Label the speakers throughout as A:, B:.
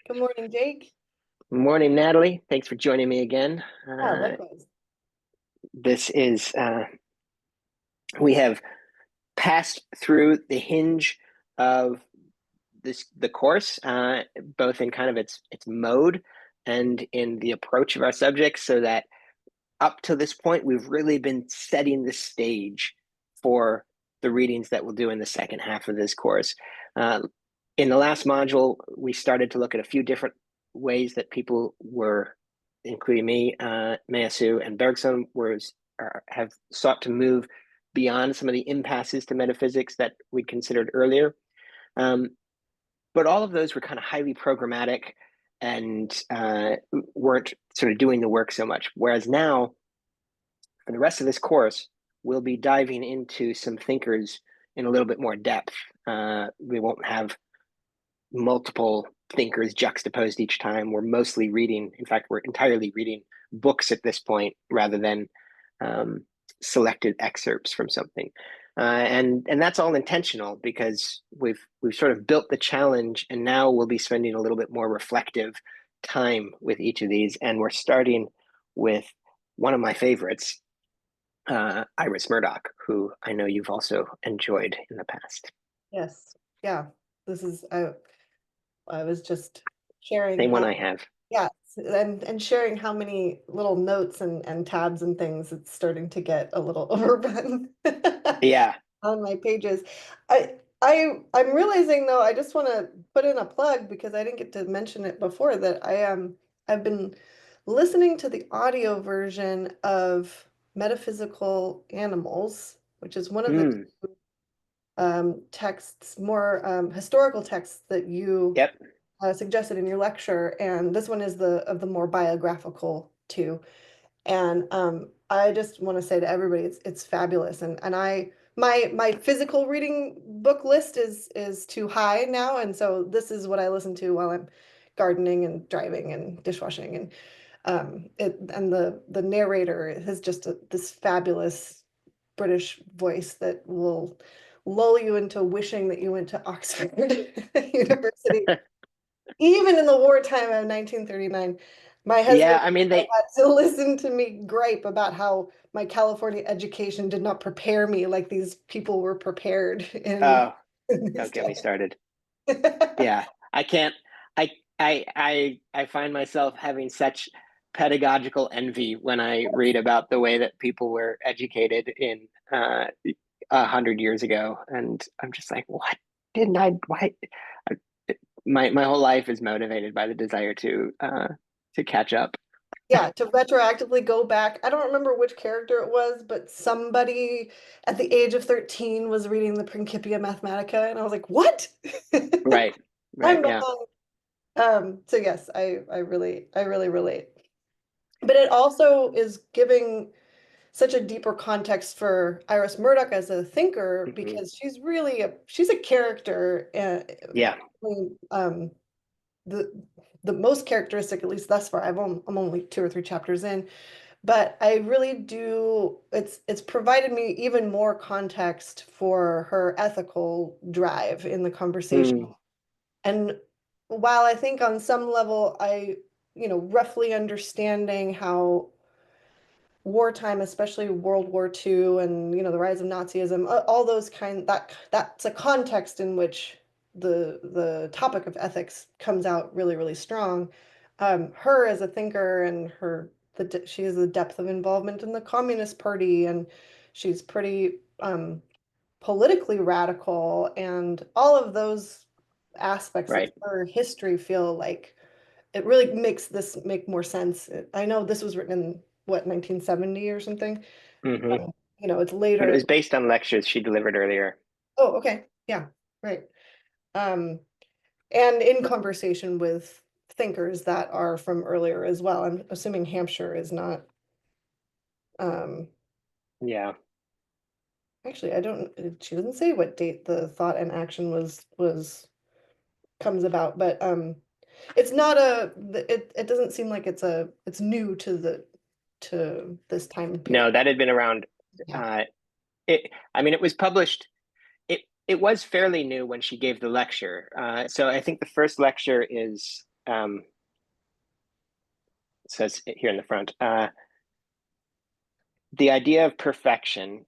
A: Good morning, Jake.
B: Morning, Natalie. Thanks for joining me again.
A: Yeah, likewise.
B: This is, we have passed through the hinge of the course, both in kind of its mode and in the approach of our subjects, so that up to this point, we've really been setting the stage for the readings that we'll do in the second half of this course. Uh, in the last module, we started to look at a few different ways that people were, including me, Mayasu and Bergson, have sought to move beyond some of the impasses to metaphysics that we considered earlier. Um, but all of those were kind of highly programmatic and weren't sort of doing the work so much. Whereas now, for the rest of this course, we'll be diving into some thinkers in a little bit more depth. We won't have multiple thinkers juxtaposed each time. We're mostly reading, in fact, we're entirely reading books at this point rather than selected excerpts from something. And that's all intentional because we've sort of built the challenge, and now we'll be spending a little bit more reflective time with each of these. And we're starting with one of my favorites, Iris Murdoch, who I know you've also enjoyed in the past.
A: Yes. Yeah. This is I was just sharing
B: Same one
A: how
B: I have.
A: yeah, and sharing how many little notes and tabs and things it's starting to get a little overrun
B: Yeah.
A: on my pages. I'm realizing though, I just want to put in a plug because I didn't get to mention it before that I've been listening to the audio version of Metaphysical Animals, which is one of the
B: Mm.
A: texts, more historical texts that you
B: Yep.
A: suggested in your lecture, and this one is the more biographical too. And I just want to say to everybody, it's fabulous. And I my physical reading book list is too high now, and so this is what I listen to while I'm gardening and driving and dishwashing, and the narrator has just this fabulous British voice that will lull you into wishing that you went to Oxford University. Even in the wartime of 1939, my
B: Yeah,
A: husband
B: I mean they
A: had to listen to me gripe about how my California education did not prepare me like these people were prepared
B: oh,
A: in this
B: don't get me
A: day.
B: started. Yeah. I can't I I find myself having such pedagogical envy when I read about the way that people were educated in 100 years ago. And I'm just like, what didn't I why my whole life is motivated by the desire to catch up.
A: Yeah, to retroactively go back. I don't remember which character it was, but somebody at the age of 13 was reading the Principia Mathematica, and I was like, what?
B: Right. Right.
A: I'm
B: Yeah.
A: behind. So yes, I really relate. But it also is giving such a deeper context for Iris Murdoch as a thinker
B: Hmm.
A: because she's a character,
B: Yeah.
A: um, the the most characteristic, at least thus far. I'm only two or three chapters in, but I really do. It's provided me even more context for her ethical drive in the conversation.
B: Mm.
A: And while I think on some level roughly understanding how wartime, especially World War II and the rise of Nazism, all those that's a context in which the topic of ethics comes out really, really strong. Her as a thinker and she has the depth of involvement in the Communist Party, and she's pretty politically radical, and all of those aspects of
B: Right.
A: her history feel like it really makes this make more sense. I know this was written in what, 1970 or something.
B: Hmm.
A: It's
B: But it
A: later.
B: was based on lectures she delivered earlier.
A: Oh, okay. Yeah, right. Um, and in conversation with thinkers that are from earlier as well. I'm assuming Hampshire is not, um,
B: Yeah.
A: actually, I don't, she doesn't say what date the thought and action was comes about, but it's not it doesn't seem like it's new to this time period.
B: No, that had been around.
A: Yeah.
B: Uh, I mean, it was published. It was fairly new when she gave the lecture. So I think the first lecture is it says here in the front, the idea of perfection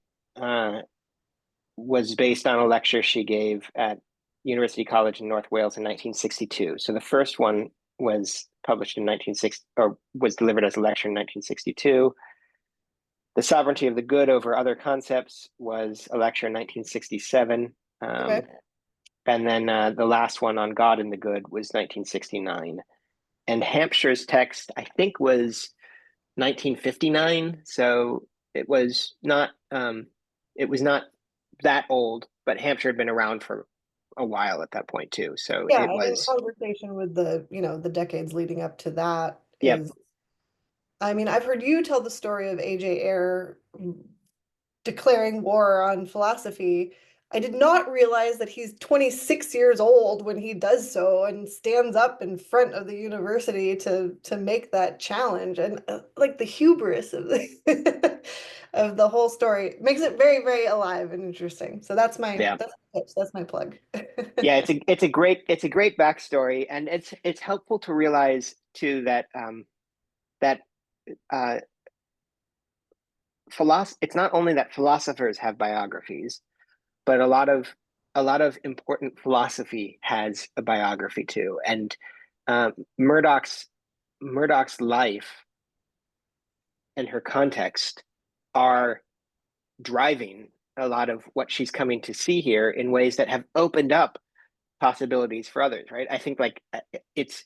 B: was based on a lecture she gave at University College in North Wales in 1962. So the first one was published in 1960, or was delivered as a lecture in 1962. The Sovereignty of the Good over Other Concepts was a lecture in 1967.
A: Okay.
B: And then the last one on God and the Good was 1969. And Hampshire's text, I think, was 1959. So it was not that old, but Hampshire had been around for a while at that point too. So
A: Yeah,
B: it
A: and in
B: was,
A: conversation with the decades leading up to that
B: yep,
A: is, I mean, I've heard you tell the story of AJ Ayer declaring war on philosophy. I did not realize that he's 26 years old when he does so and stands up in front of the university to make that challenge. And like the hubris of the of the whole story makes it very, very alive and interesting. So
B: yeah,
A: that's my pitch, that's my plug.
B: yeah. It's a great backstory, and it's helpful to realize too that that uh, it's not only that philosophers have biographies, but a lot of important philosophy has a biography too. And um, Murdoch's Murdoch's life and her context are driving a lot of what she's coming to see here in ways that have opened up possibilities for others, right? I think like it's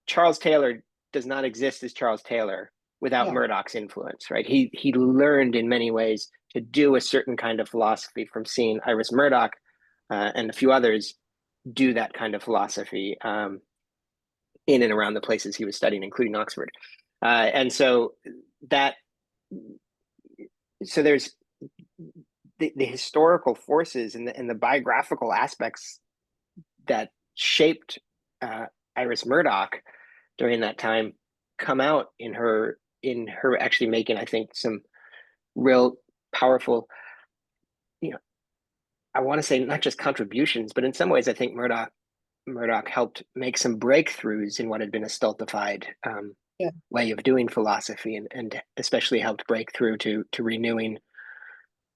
B: Charles Taylor does not exist as Charles Taylor without
A: Yeah,
B: Murdoch's influence, right? He learned in many ways to do a certain kind of philosophy from seeing Iris Murdoch and a few others do that kind of philosophy in and around the places he was studying, including Oxford. And so that so there's the historical forces and the biographical aspects that shaped uh, Iris Murdoch during that time come out in her actually making, I think, some real powerful, you know, I want to say not just contributions, but in some ways I think Murdoch helped make some breakthroughs in what had been a stultified
A: yeah,
B: way of doing philosophy, and especially helped break through to renewing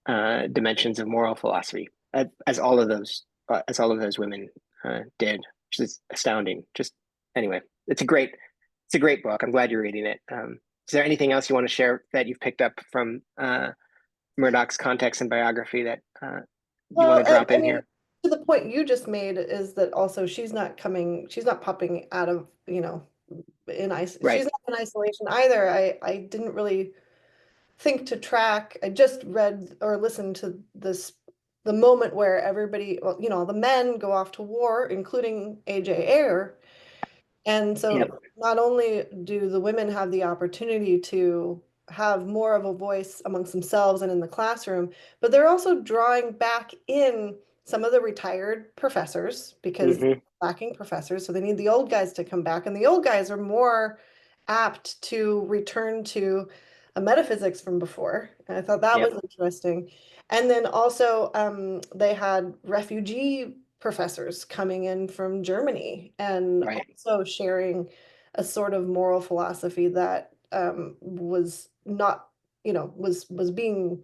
B: dimensions of moral philosophy, as all of those women did, which is astounding. Just anyway, it's a great book. I'm glad you're reading it. Is there anything else you want to share that you've picked up from Murdoch's context and biography that you want
A: well,
B: to drop
A: I
B: in
A: mean,
B: here?
A: to the point you just made is that also she's not popping out of, she's
B: Right.
A: not in isolation either. I didn't really think to track. I just read or listened to the moment where everybody, well, the men go off to war, including AJ Ayer. And
B: Yep.
A: so not only do the women have the opportunity to have more of a voice amongst themselves and in the classroom, but they're also drawing back in some of the retired professors because
B: Hmm.
A: lacking professors. So they need the old guys to come back, and the old guys are more apt to return to a metaphysics from before. And I thought that was
B: Yep.
A: interesting. And then also they had refugee professors coming in from Germany and
B: Right.
A: also sharing a sort of moral philosophy that was not, was being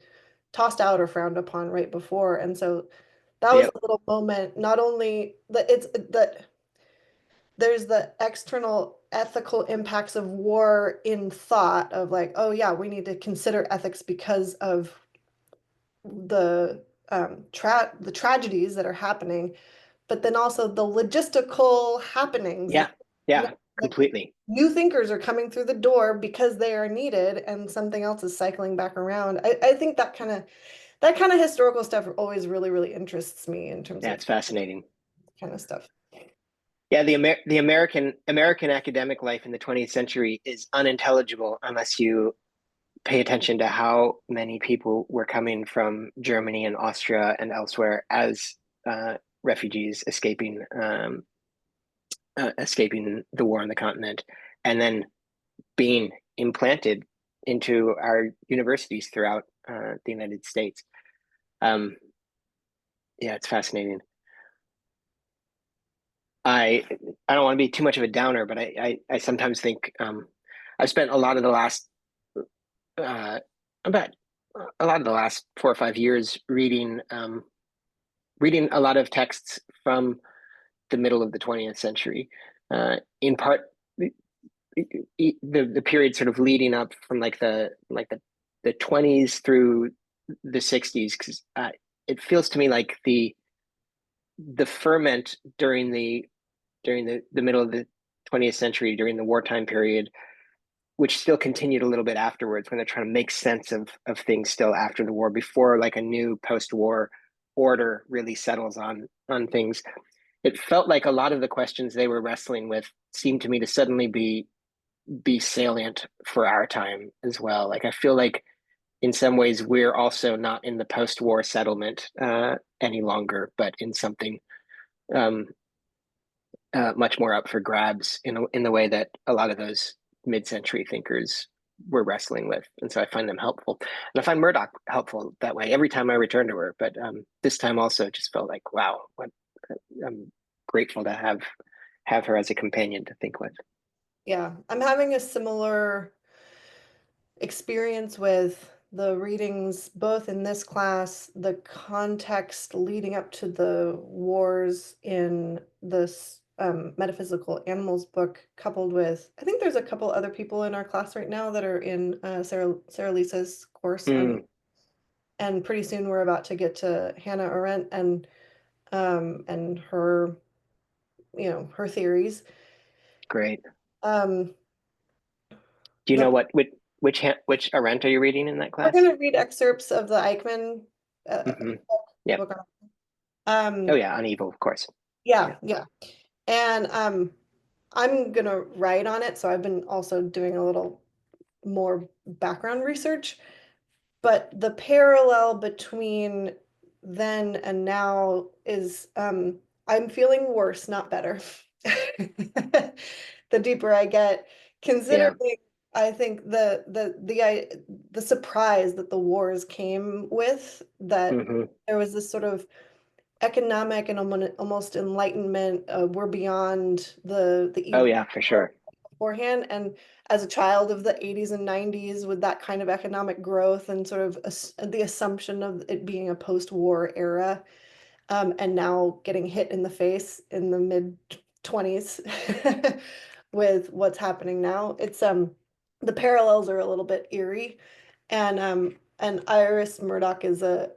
A: tossed out or frowned upon right before. And so that was
B: Yep.
A: a little moment, not only that it's that there's the external ethical impacts of war in thought of like, oh yeah, we need to consider ethics because of the the tragedies that are happening, but then also the logistical happenings that,
B: Yeah.
A: you know,
B: Yeah.
A: like
B: Completely.
A: new thinkers are coming through the door because they are needed and something else is cycling back around. I think that kind of historical stuff always really, really interests me in terms
B: Yeah.
A: of
B: It's fascinating.
A: kind of stuff.
B: Yeah, the American academic life in the 20th century is unintelligible unless you pay attention to how many people were coming from Germany and Austria and elsewhere as refugees escaping the war on the continent, and then being implanted into our universities throughout the United States. Um, yeah, it's fascinating. I I don't want to be too much of a downer, but I sometimes think I've spent a lot of the last uh, about a lot of the last 4 or 5 years reading a lot of texts from the middle of the 20th century, in part the period sort of leading up from the 20s through the 60s, because it feels to me like the ferment during the middle of the 20th century, during the wartime period, which still continued a little bit afterwards when they're trying to make sense of things still after the war, before like a new post-war order really settles on things. It felt like a lot of the questions they were wrestling with seemed to me to suddenly be salient for our time as well. Like I feel like in some ways we're also not in the post-war settlement any longer, but in something um, much more up for grabs in the way that a lot of those mid-century thinkers were wrestling with. And so I find them helpful. And I find Murdoch helpful that way every time I return to her. But this time also it just felt like, wow, I'm grateful to have her as a companion to think with.
A: Yeah, I'm having a similar experience with the readings, both in this class, the context leading up to the wars in this Metaphysical Animals book, coupled with, I think there's a couple other people in our class right now that are in Sarah Lisa's course on,
B: Mm,
A: and pretty soon we're about to get to Hannah Arendt and her, her theories.
B: great.
A: Um,
B: Do you
A: the
B: know which Arendt are you reading in that
A: We're
B: class?
A: gonna read excerpts of the Eichmann
B: Hmm.
A: book,
B: Yep.
A: book
B: Oh
A: um
B: yeah, on evil, of course.
A: yeah,
B: Yeah.
A: yeah. And I'm gonna write on it, so I've been also doing a little more background research. But the parallel between then and now is I'm feeling worse, not better. The deeper I get,
B: Yeah.
A: considering I think the surprise that the wars came with, that
B: Hmm.
A: there was this sort of economic and almost enlightenment. We're beyond the
B: Oh
A: evil
B: yeah, for sure.
A: beforehand. And as a child of the 80s and 90s, with that kind of economic growth and sort of the assumption of it being a post-war era, and now getting hit in the face in the mid 20s with what's happening now, it's the parallels are a little bit eerie. And Iris Murdoch is a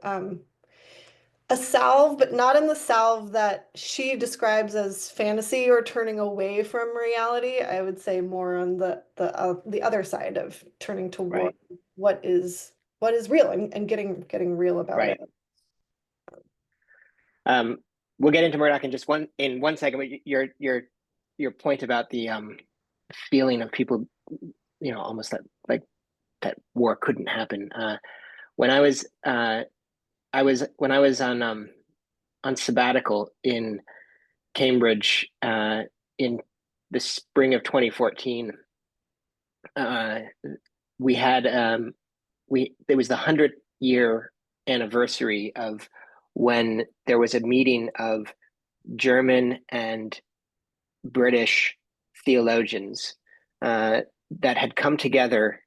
A: salve, but not in the salve that she describes as fantasy or turning away from reality. I would say more on the other side of turning toward
B: Right.
A: what is real, and getting real about it.
B: Right. Um, we'll get into Murdoch in 1 second. But your point about the feeling of people, almost that like that war couldn't happen. When I was on sabbatical in Cambridge in the spring of 2014. Uh, we had we it was the 100-year anniversary of when there was a meeting of German and British theologians uh, that had come together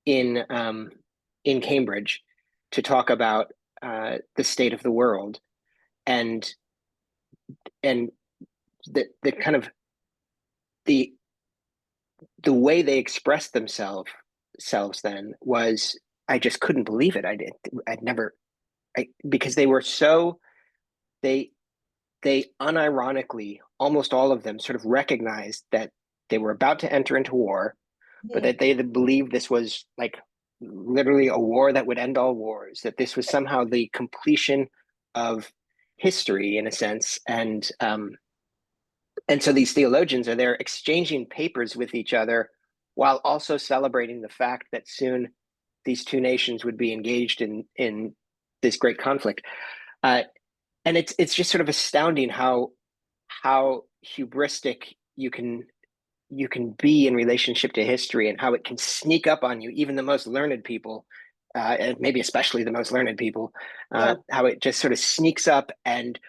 B: in um, in Cambridge to talk about the state of the world, and and the kind of the the way they expressed themselves then was, I just couldn't believe it. I'd never because they were so they they unironically, almost all of them sort of recognized that they were about to enter into war, but
A: Mhm.
B: that they believed this was like literally a war that would end all wars, that this was somehow the completion of history in a sense. And so these theologians are there exchanging papers with each other while also celebrating the fact that soon these two nations would be engaged in this great conflict. Uh, and it's just sort of astounding how hubristic you can be in relationship to history, and how it can sneak up on you, even the most learned people, and maybe especially the most learned people,
A: Yeah.
B: how it just sort of sneaks up and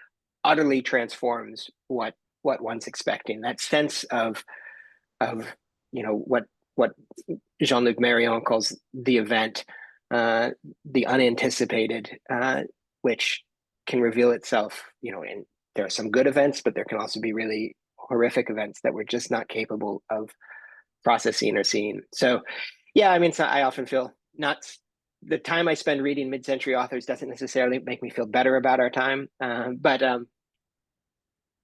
B: utterly transforms what one's expecting. That sense of what Jean-Luc Marion calls the event, uh, the unanticipated, which can reveal itself. And there are some good events, but there can also be really horrific events that we're just not capable of processing or seeing. So, yeah, I mean, so I often feel not the time I spend reading mid-century authors doesn't necessarily make me feel better about our time, but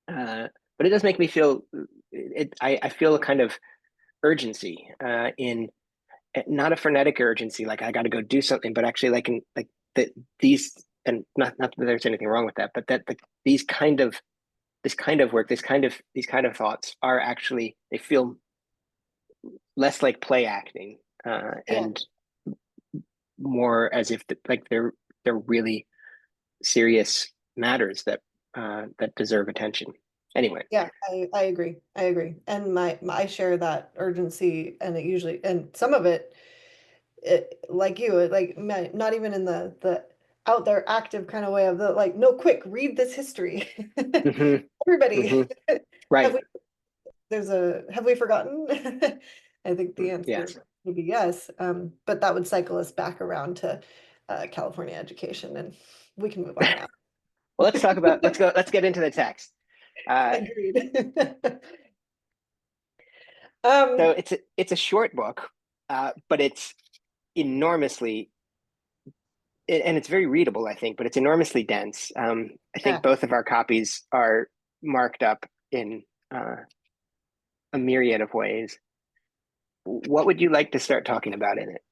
B: it does make me feel it. I feel a kind of urgency in not a frenetic urgency, like I got to go do something, but actually like in like that these and not that there's anything wrong with that, but that these kind of this kind of work, these kind of thoughts are actually they feel less like play acting
A: Yeah.
B: and more as if like they're really serious matters that deserve attention. Anyway.
A: Yeah, I agree. I agree. And I share that urgency, and it usually, and some of it, like you, not even in the out there active kind of way of the like, no, quick, read this history.
B: Hmm.
A: Everybody,
B: Hmm.
A: have
B: Right.
A: we have we forgotten? I think the
B: Yes.
A: answer would be yes. But that would cycle us back around to California education, and we can move on
B: Well,
A: now.
B: let's get into the text. Uh,
A: Agreed.
B: so
A: Um,
B: it's a short book, but it's enormously and it's very readable, I think, but it's enormously dense. I think
A: yeah.
B: both of our copies are marked up in a myriad of ways. What would you like to start talking about in it?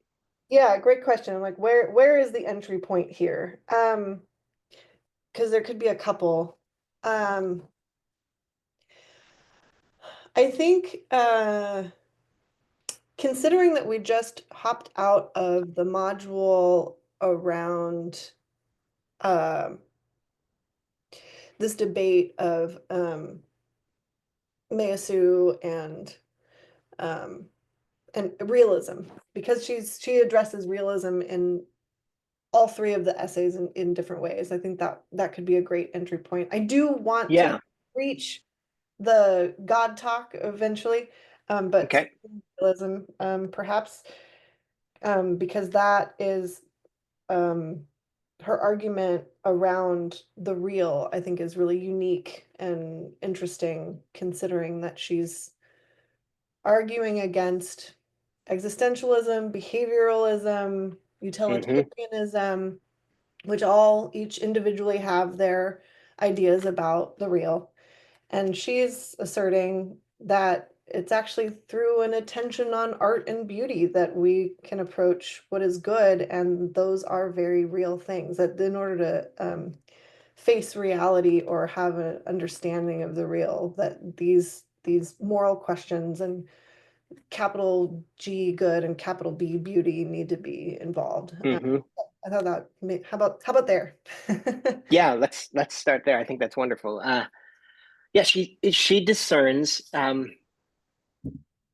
A: Yeah, great question. I'm like, where is the entry point here? Because there could be a couple. Um, I think considering that we just hopped out of the module around um this debate of Meyasu um, and realism, because she addresses realism in all three of the essays in different ways. I think that that could be a great entry point. I do want to
B: Yeah.
A: reach the God talk eventually, but
B: Okay.
A: realism, perhaps, because that is um, her argument around the real, I think, is really unique and interesting, considering that she's arguing against existentialism, behavioralism,
B: Hmm.
A: utilitarianism, which all each individually have their ideas about the real. And she's asserting that it's actually through an attention on art and beauty that we can approach what is good, and those are very real things. That in order to face reality or have an understanding of the real, that these moral questions and capital G good and capital B beauty need to be involved.
B: Hmm.
A: I thought that how about there?
B: Yeah, let's start there. I think that's wonderful. Yeah, she discerns.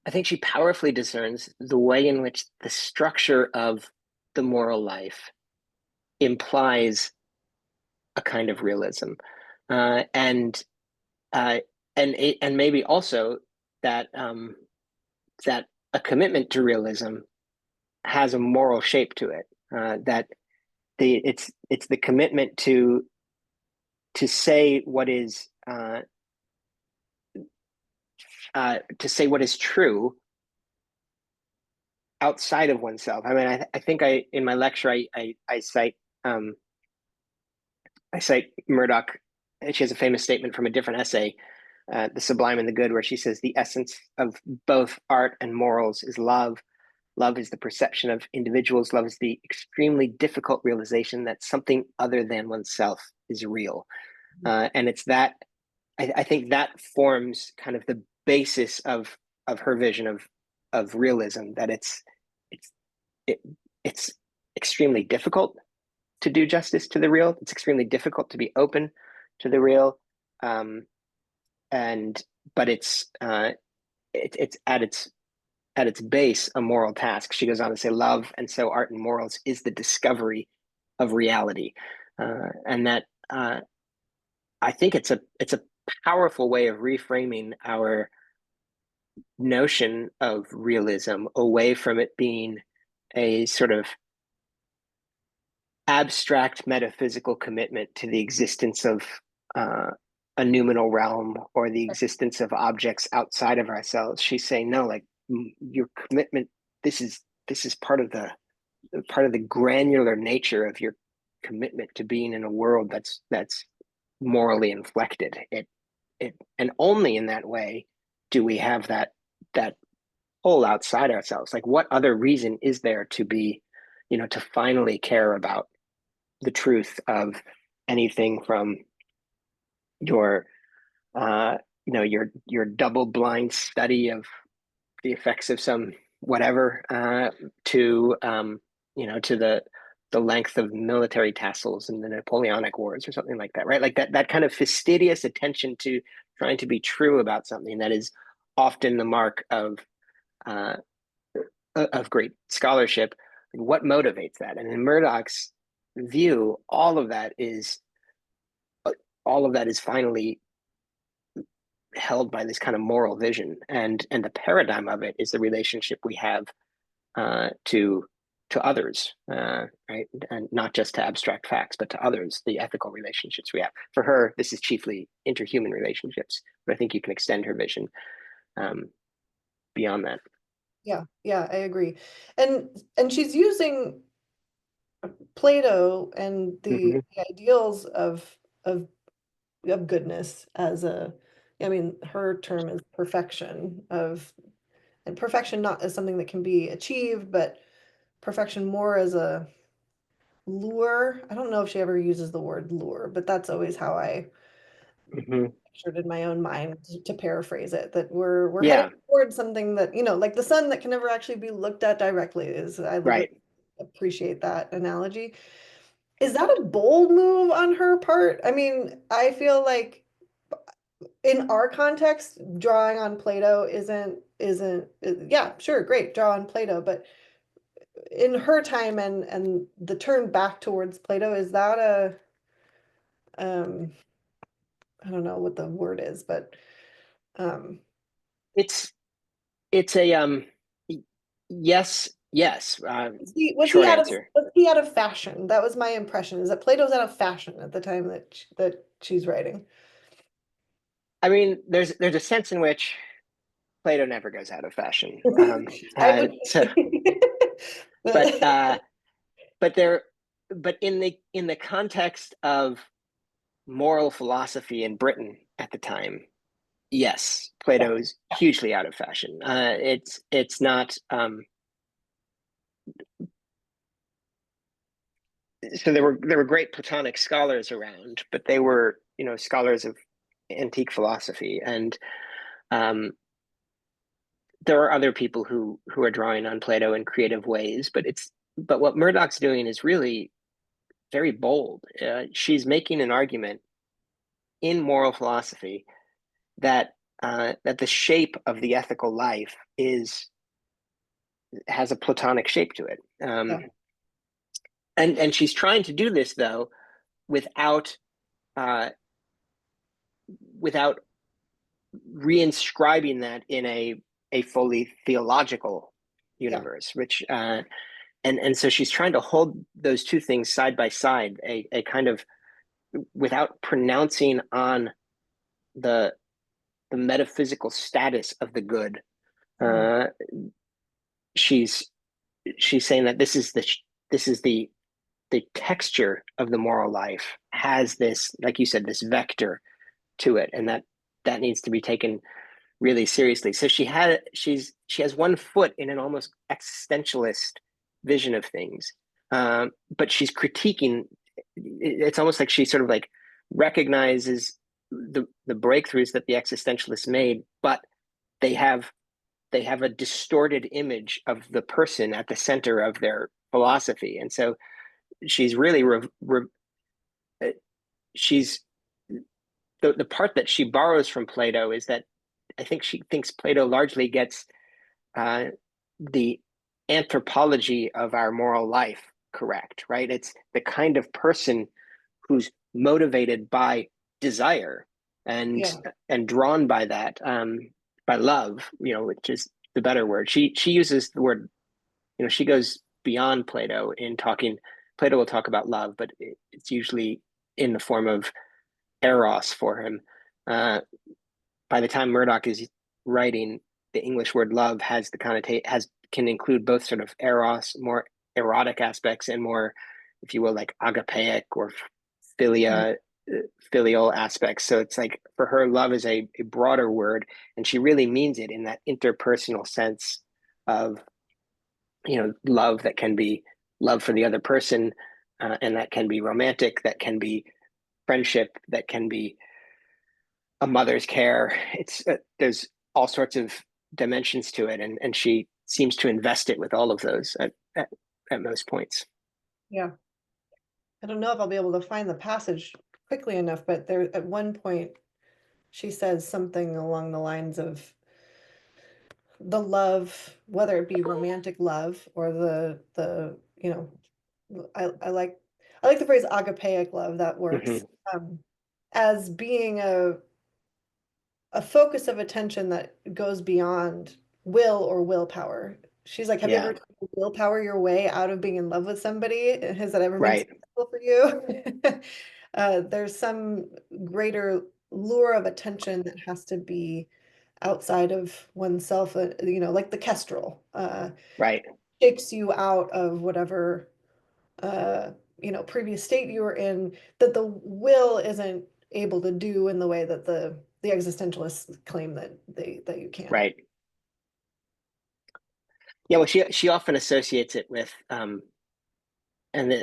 B: I think she powerfully discerns the way in which the structure of the moral life implies a kind of realism, uh, and uh, and maybe also that that a commitment to realism has a moral shape to it. That it's the commitment to say what is to say what is true outside of oneself. I mean, I think I in my lecture um, I cite Murdoch. She has a famous statement from a different essay, "The Sublime and the Good," where she says the essence of both art and morals is love. Love is the perception of individuals. Love is the extremely difficult realization that something other than oneself is real. And it's that I think that forms kind of the basis of her vision of realism. That it's it, it's extremely difficult to do justice to the real. It's extremely difficult to be open to the real, um, and but it's at its base a moral task. She goes on to say, "Love and so art and morals is the discovery of reality," and that I think it's a powerful way of reframing our notion of realism away from it being a sort of abstract metaphysical commitment to the existence of uh, a noumenal realm or the existence of objects outside of ourselves. She's saying, no, like your commitment, this is part of the granular nature of your commitment to being in a world that's morally inflected. And only in that way do we have that whole outside ourselves. Like, what other reason is there to be, to finally care about the truth of anything from your your double blind study of the effects of some whatever to to the length of military tassels in the Napoleonic Wars or something like that, right? Like that kind of fastidious attention to trying to be true about something that is often the mark uh, of great scholarship. What motivates that? And in Murdoch's view, all of that is finally held by this kind of moral vision, and the paradigm of it is the relationship we have to others, right, and not just to abstract facts, but to others, the ethical relationships we have. For her, this is chiefly interhuman relationships, but I think you can extend her vision um, beyond that.
A: Yeah, yeah, I agree. And she's using Plato and
B: Mm-hmm.
A: the ideals of of goodness as a, I mean, her term is perfection of, and perfection not as something that can be achieved, but perfection more as a lure. I don't know if she ever uses the word lure, but that's always how I
B: Mm-hmm.
A: pictured in my own mind, to paraphrase it, that we're heading
B: Yeah,
A: towards something that, like the sun that can never actually be looked at directly is, I really
B: right.
A: appreciate that analogy. Is that a bold move on her part? I mean, I feel like in our context, drawing on Plato isn't yeah, sure, great, draw on Plato, but in her time and the turn back towards Plato, is that a um I don't know what the word is, but um
B: It's it's a yes, yes.
A: was he
B: Short
A: out of
B: answer.
A: fashion? That was my impression, is that Plato's out of fashion at the time that she's writing.
B: I mean, there's a sense in which Plato never goes out of fashion.
A: I would
B: So, but but there, but in the context of moral philosophy in Britain at the time, yes,
A: yeah,
B: Plato is hugely out of fashion. It's not. So there were great Platonic scholars around, but they were scholars of antique philosophy, and um, there are other people who are drawing on Plato in creative ways. But what Murdoch's doing is really very bold. She's making an argument in moral philosophy that the shape of the ethical life is has a Platonic shape to it,
A: yeah,
B: and she's trying to do this though without uh, without reinscribing that in a fully theological
A: yeah.
B: universe, which and so she's trying to hold those two things side by side, a kind of without pronouncing on the the metaphysical status of the good.
A: Mhm.
B: Uh, she's she's saying that this is the texture of the moral life has this, like you said, this vector to it, and that needs to be taken really seriously. So she has one foot in an almost existentialist vision of things, but she's critiquing. It's almost like she sort of like recognizes the breakthroughs that the existentialists made, but they have they have a distorted image of the person at the center of their philosophy, and so she's really she's the part that she borrows from Plato is that I think she thinks Plato largely gets uh, the anthropology of our moral life correct, right? It's the kind of person who's motivated by desire and
A: Yeah.
B: drawn by that, by love, which is the better word. She uses the word, she goes beyond Plato in talking. Plato will talk about love, but it's usually in the form of eros for him. Uh, by the time Murdoch is writing, the English word love has the connotate has can include both sort of eros, more erotic aspects, and more, if you will, like agapeic or
A: Mhm.
B: philia, filial aspects. So it's like for her, love is a broader word, and she really means it in that interpersonal sense of love that can be love for the other person, and that can be romantic, that can be friendship, that can be a mother's care. It's there's all sorts of dimensions to it, and she seems to invest it with all of those at most points.
A: Yeah. I don't know if I'll be able to find the passage quickly enough, but there at one point she says something along the lines of the love, whether it be romantic love or I like the phrase agapeic love that works
B: Mm-hmm.
A: um, as being a focus of attention that goes beyond will or willpower. She's like, have you
B: Yeah,
A: ever tried to willpower your way out of being in love with somebody? Has that ever been
B: right,
A: successful for you? There's some greater lure of attention that has to be outside of oneself, like the kestrel,
B: right,
A: shakes you out of whatever previous state you were in that the will isn't able to do in the way that the existentialists claim that you can.
B: right. Yeah, well, she often associates it with, and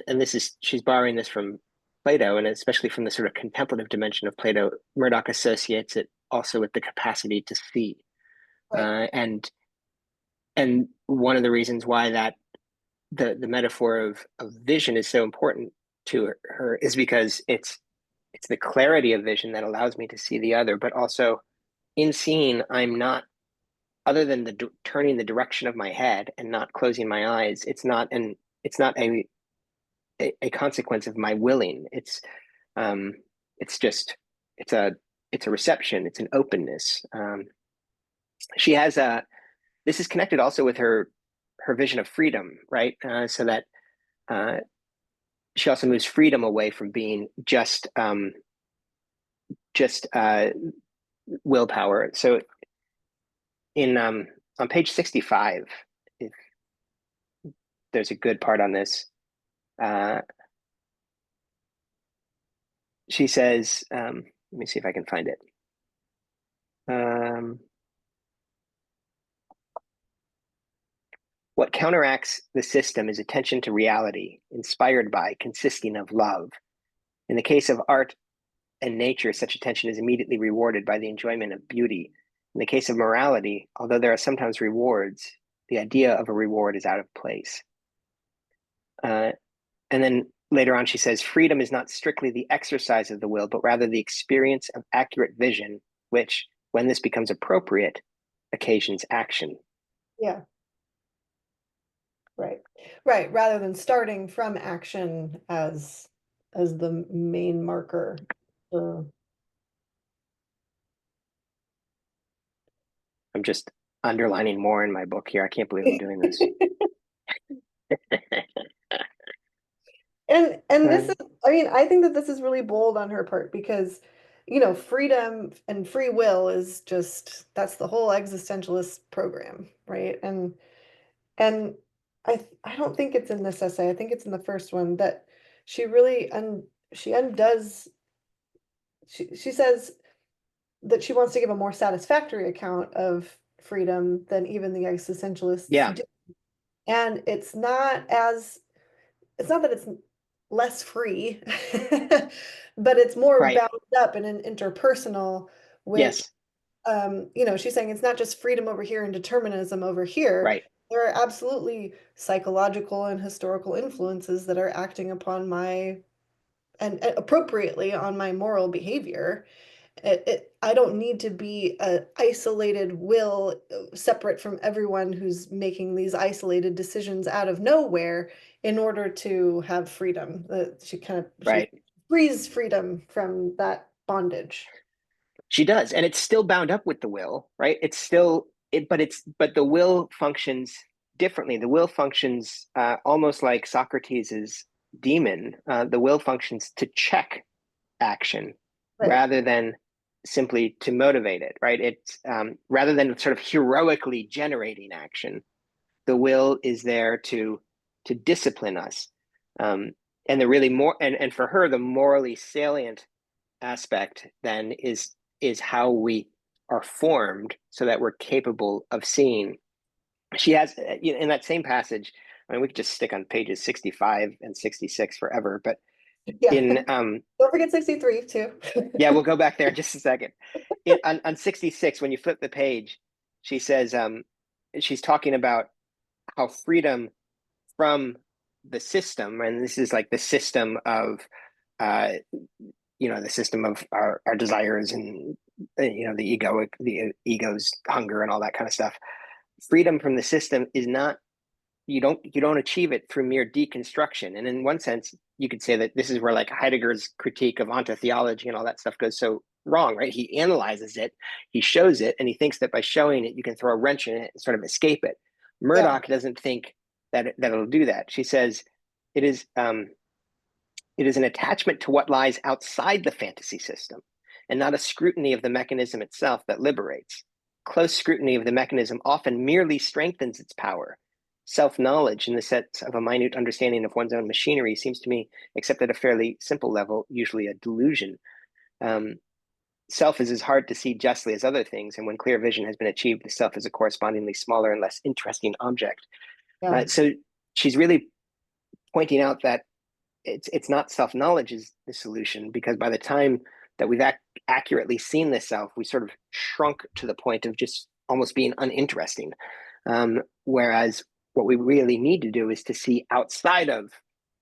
B: this is she's borrowing this from Plato, and especially from the sort of contemplative dimension of Plato. Murdoch associates it also with the capacity to see,
A: Right.
B: and one of the reasons why that the metaphor of vision is so important to her is because it's the clarity of vision that allows me to see the other, but also in seeing, I'm not, other than the turning the direction of my head and not closing my eyes. It's not a consequence of my willing. Um, it's just, it's a, it's a reception. It's an openness. She has a, this is connected also with her vision of freedom, right? So that uh, she also moves freedom away from being just willpower. So in on page 65, if there's a good part on this. Uh, she says, let me see if I can find it. Um, what counteracts the system is attention to reality, inspired by, consisting of love. In the case of art and nature, such attention is immediately rewarded by the enjoyment of beauty. In the case of morality, although there are sometimes rewards, the idea of a reward is out of place. Uh, and then later on, she says, freedom is not strictly the exercise of the will, but rather the experience of accurate vision, which, when this becomes appropriate, occasions action.
A: Yeah. Right. Right. Rather than starting from action as the main marker. Uh,
B: I'm just underlining more in my book here. I can't believe I'm doing this.
A: and this is, I mean, I think that this is really bold on her part because, freedom and free will is just that's the whole existentialist program, right? And I don't think it's in this essay. I think it's in the first one that she really she undoes she says that she wants to give a more satisfactory account of freedom than even the existentialists
B: Yeah,
A: do. And it's not that it's less free, but it's more
B: right.
A: bound up in an interpersonal, which
B: Yes,
A: she's saying it's not just freedom over here and determinism over here.
B: right,
A: There are absolutely psychological and historical influences that are acting upon my and appropriately on my moral behavior. I don't need to be a isolated will separate from everyone who's making these isolated decisions out of nowhere in order to have freedom. She
B: right.
A: frees freedom from that bondage.
B: She does, and it's still bound up with the will, right? It's still it, but the will functions differently. The will functions almost like Socrates's demon. The will functions to check action
A: Right.
B: rather than simply to motivate it, right? It's rather than sort of heroically generating action. The will is there to discipline us, and the really more and for her the morally salient aspect then is how we are formed so that we're capable of seeing. She has in that same passage. I mean, we could just stick on pages 65 and 66 forever, but
A: Yeah.
B: in
A: Don't forget 63 too.
B: yeah, we'll go back there in just a second. On 66, when you flip the page, she says she's talking about how freedom from the system, and this is like the system of uh, the system of our desires and the ego's hunger and all that kind of stuff. Freedom from the system is not you don't achieve it through mere deconstruction. And in one sense, you could say that this is where like Heidegger's critique of ontotheology and all that stuff goes so wrong, right? He analyzes it, he shows it, and he thinks that by showing it, you can throw a wrench in it and sort of escape it.
A: Yeah.
B: Murdoch doesn't think that it'll do that. She says it is it is an attachment to what lies outside the fantasy system, and not a scrutiny of the mechanism itself that liberates. Close scrutiny of the mechanism often merely strengthens its power. Self-knowledge, in the sense of a minute understanding of one's own machinery, seems to me, except at a fairly simple level, usually a delusion. Um, Self is as hard to see justly as other things, and when clear vision has been achieved, the self is a correspondingly smaller and less interesting object.
A: Yeah.
B: So she's really pointing out that it's not self knowledge is the solution, because by the time that we've accurately seen this self, we sort of shrunk to the point of just almost being uninteresting. Whereas what we really need to do is to see outside of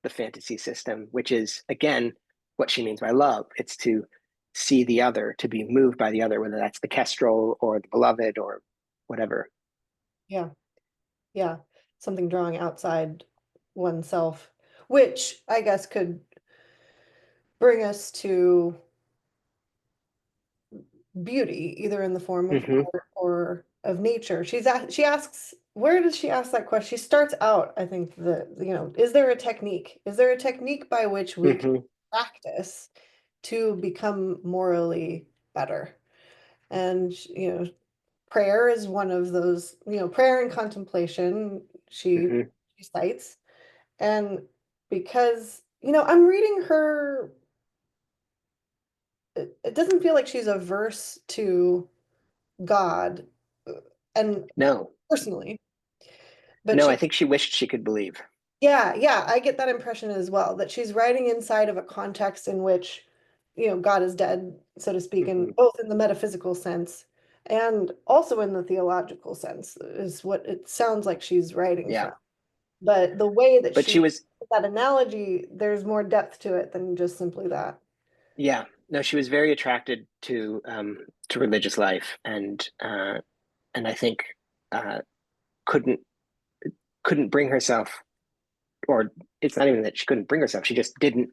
B: the fantasy system, which is again what she means by love. It's to see the other, to be moved by the other, whether that's the kestrel or the beloved or whatever.
A: Yeah. Yeah. Something drawing outside oneself, which I guess could bring us to beauty, either in the form of
B: Mm-hmm,
A: art or of nature. She asks, where does she ask that question? She starts out, I think, is there a technique? Is there a technique by which we can
B: mm-hmm,
A: practice to become morally better? And, prayer is one of those, prayer and contemplation
B: mm-hmm.
A: she cites. And because, I'm reading her, it doesn't feel like she's averse to God and
B: No,
A: personally, but
B: no, I
A: she,
B: think she wished she could believe.
A: yeah, yeah, I get that impression as well, that she's writing inside of a context in which, God is dead, so to speak,
B: Mm-hmm.
A: in both in the metaphysical sense and also in the theological sense is what it sounds like she's writing
B: Yeah,
A: from. But the way that
B: but she
A: she,
B: was
A: that analogy, there's more depth to it than just simply that.
B: yeah, no, she was very attracted to religious life, and I think uh, couldn't couldn't bring herself, or it's not even that she couldn't bring herself, she just didn't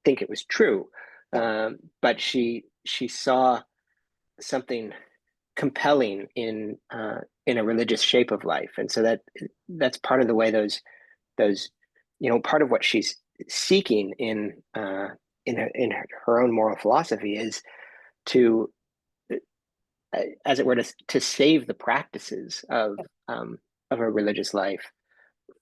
B: think it was true.
A: Yeah.
B: But she saw something compelling in a religious shape of life, and so that's part of the way those part of what she's seeking in her own moral philosophy is to as it were to save the practices of a religious life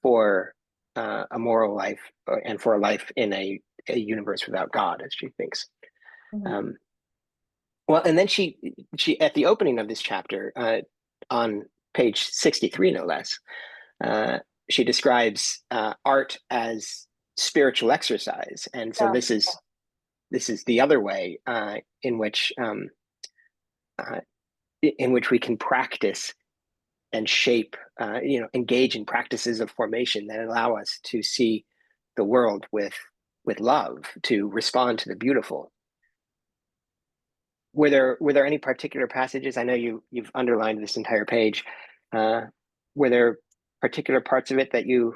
B: for a moral life and for a life in a universe without God, as she thinks.
A: Mhm.
B: Um, well, and then she at the opening of this chapter on page 63, no less, uh, she describes art as spiritual exercise, and so
A: Yeah.
B: this is the other way uh, in which we can practice and shape, engage in practices of formation that allow us to see the world with love, to respond to the beautiful. Were there any particular passages? I know you've underlined this entire page. Uh, were there particular parts of it that you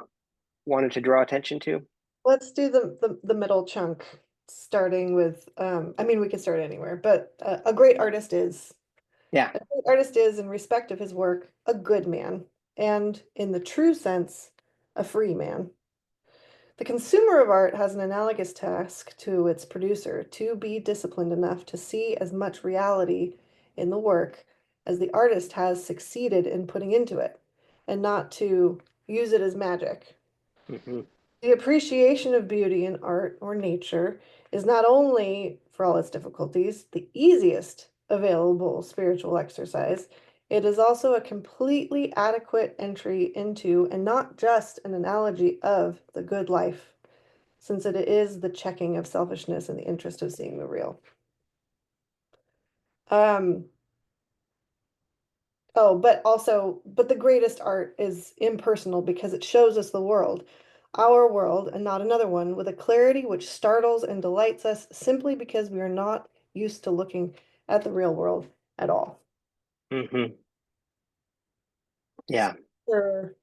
B: wanted to draw attention to?
A: Let's do the middle chunk. starting with, I mean, we could start anywhere, but a great artist is,
B: Yeah.
A: a great artist is, in respect of his work, a good man, and in the true sense, a free man. The consumer of art has an analogous task to its producer to be disciplined enough to see as much reality in the work as the artist has succeeded in putting into it, and not to use it as magic.
B: Hmm.
A: The appreciation of beauty in art or nature is not only, for all its difficulties, the easiest available spiritual exercise, it is also a completely adequate entry into, and not just an analogy of, the good life, since it is the checking of selfishness in the interest of seeing the real. Um, Oh, but also, but the greatest art is impersonal because it shows us the world, our world, and not another one, with a clarity which startles and delights us simply because we are not used to looking at the real world at all.
B: Hmm. Yeah.
A: For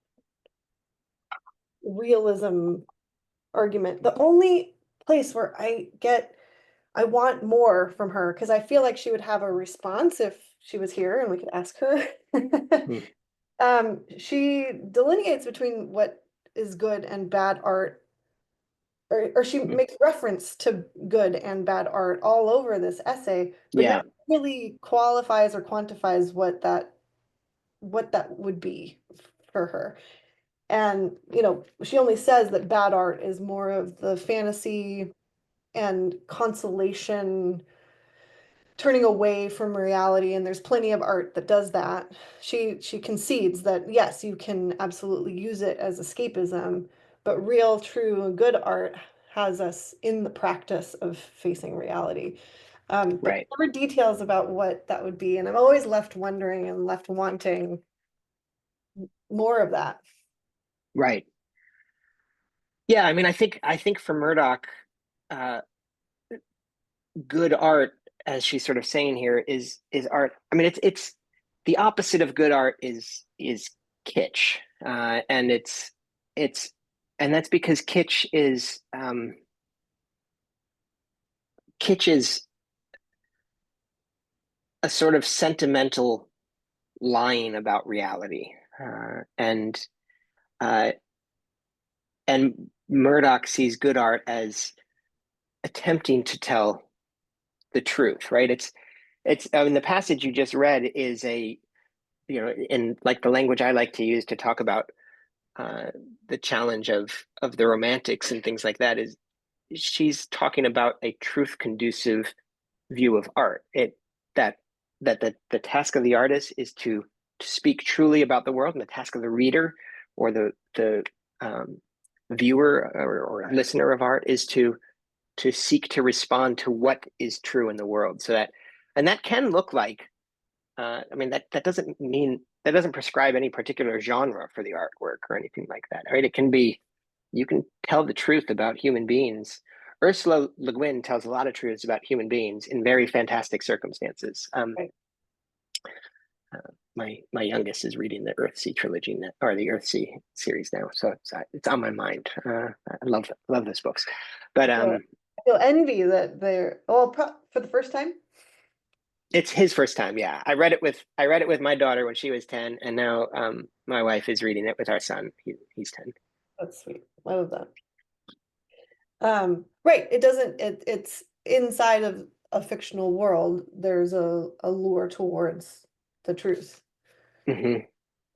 A: realism argument, the only place where I want more from her because I feel like she would have a response if she was here and we could ask her.
B: Mm.
A: She delineates between what is good and bad art, or she
B: Mm.
A: makes reference to good and bad art all over this essay, but never
B: Yeah.
A: really qualifies or quantifies what that would be for her. And, she only says that bad art is more of the fantasy and consolation turning away from reality, and there's plenty of art that does that. She concedes that yes, you can absolutely use it as escapism, but real, true, and good art has us in the practice of facing reality. But
B: Right.
A: never details about what that would be, and I'm always left wondering and left wanting more of that.
B: Right. Yeah. I mean, I think for Murdoch, uh, good art, as she's sort of saying here, is art. I mean, it's the opposite of good art is kitsch, and it's and that's because kitsch is a sort of sentimental lying about reality, uh, and Murdoch sees good art as attempting to tell the truth, right? It's I mean the passage you just read is a in like the language I like to use to talk about uh, the challenge of the romantics and things like that is she's talking about a truth conducive view of art. It that the task of the artist is to speak truly about the world, and the task of the reader or the um, viewer or listener of art is to seek to respond to what is true in the world. So that and that can look like I mean that doesn't mean that doesn't prescribe any particular genre for the artwork or anything like that. Right? It can be you can tell the truth about human beings. Ursula Le Guin tells a lot of truths about human beings in very fantastic circumstances.
A: Right.
B: My youngest is reading the Earthsea trilogy or the Earthsea series now, so it's on my mind. I love those books, but
A: I feel envy that they're, well, for the first time.
B: it's his first time. Yeah, I read it with my daughter when she was 10, and now my wife is reading it with our son. He's 10.
A: That's sweet. I love that. Right. It's inside of a fictional world, there's a lure towards the truth.
B: Hmm.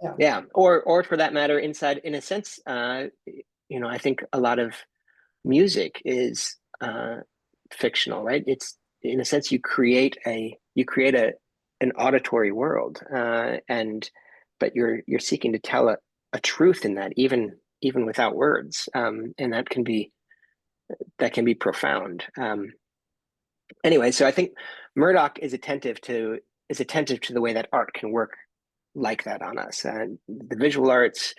A: Yeah.
B: Yeah, or for that matter, inside in a sense, I think a lot of music is fictional, right? It's in a sense you create a an auditory world, and but you're seeking to tell a truth in that, even without words, and that can be profound. Anyway, so I think Murdoch is attentive to the way that art can work like that on us, and the visual arts,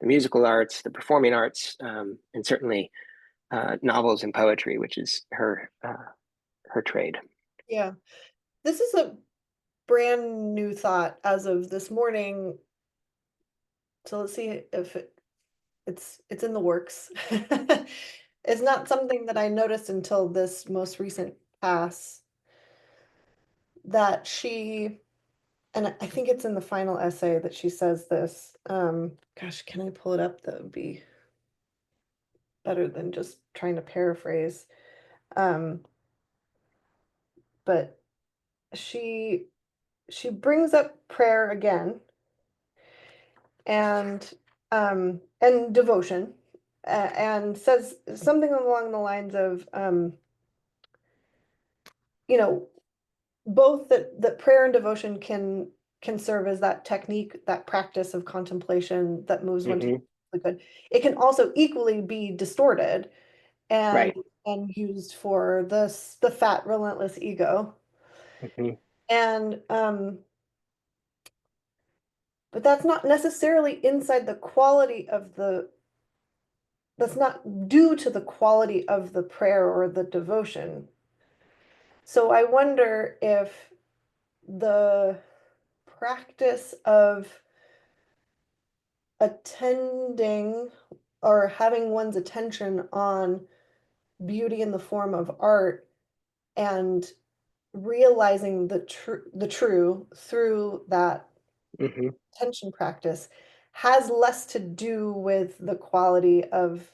B: the musical arts, the performing arts, and certainly novels and poetry, which is her trade.
A: Yeah. This is a brand new thought as of this morning. So let's see if it's in the works. is not something that I noticed until this most recent pass that she, and I think it's in the final essay that she says this. Gosh, can I pull it up? That would be better than just trying to paraphrase. Um, but she she brings up prayer again and devotion and says something along the lines of you know both that prayer and devotion can serve as that technique, that practice of contemplation that moves one to
B: Hmm.
A: the good. It can also equally be distorted and
B: Right.
A: and used for the fat relentless ego.
B: Hmm.
A: And but that's not necessarily inside the quality of the that's not due to the quality of the prayer or the devotion. So I wonder if the practice of attending or having one's attention on beauty in the form of art and realizing the true through that
B: Hmm.
A: attention practice has less to do with the quality of